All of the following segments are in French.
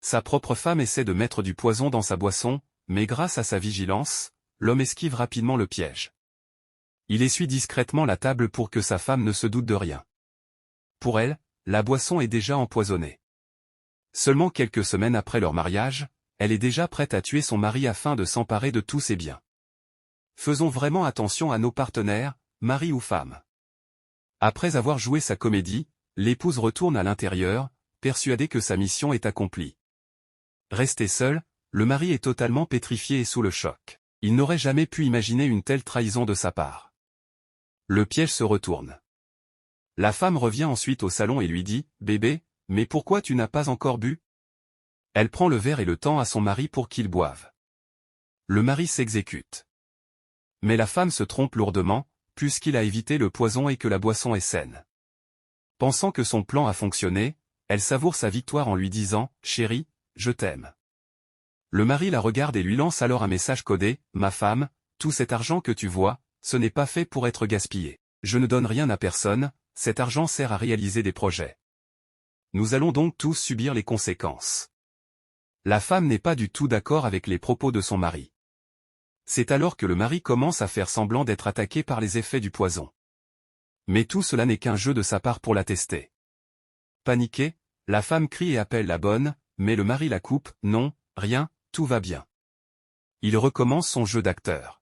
Sa propre femme essaie de mettre du poison dans sa boisson, mais grâce à sa vigilance, l'homme esquive rapidement le piège. Il essuie discrètement la table pour que sa femme ne se doute de rien. Pour elle, la boisson est déjà empoisonnée. Seulement quelques semaines après leur mariage, elle est déjà prête à tuer son mari afin de s'emparer de tous ses biens. Faisons vraiment attention à nos partenaires, mari ou femme. Après avoir joué sa comédie, l'épouse retourne à l'intérieur, persuadée que sa mission est accomplie. Resté seul, le mari est totalement pétrifié et sous le choc. Il n'aurait jamais pu imaginer une telle trahison de sa part. Le piège se retourne. La femme revient ensuite au salon et lui dit « Bébé, mais pourquoi tu n'as pas encore bu ?» Elle prend le verre et le tend à son mari pour qu'il boive. Le mari s'exécute. Mais la femme se trompe lourdement, puisqu'il a évité le poison et que la boisson est saine. Pensant que son plan a fonctionné, elle savoure sa victoire en lui disant « Chérie, je t'aime ». Le mari la regarde et lui lance alors un message codé « Ma femme, tout cet argent que tu vois, ce n'est pas fait pour être gaspillé. Je ne donne rien à personne, cet argent sert à réaliser des projets. Nous allons donc tous subir les conséquences. » La femme n'est pas du tout d'accord avec les propos de son mari. C'est alors que le mari commence à faire semblant d'être attaqué par les effets du poison. Mais tout cela n'est qu'un jeu de sa part pour la tester. Paniquée, la femme crie et appelle la bonne, mais le mari la coupe « Non, rien, tout va bien. » Il recommence son jeu d'acteur.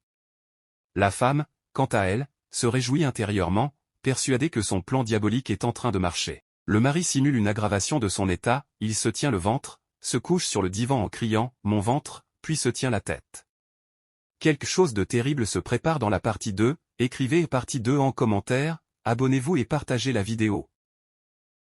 La femme, quant à elle, se réjouit intérieurement, persuadée que son plan diabolique est en train de marcher. Le mari simule une aggravation de son état, il se tient le ventre, se couche sur le divan en criant « Mon ventre », puis se tient la tête. Quelque chose de terrible se prépare dans la partie 2, écrivez partie 2 en commentaire, abonnez-vous et partagez la vidéo.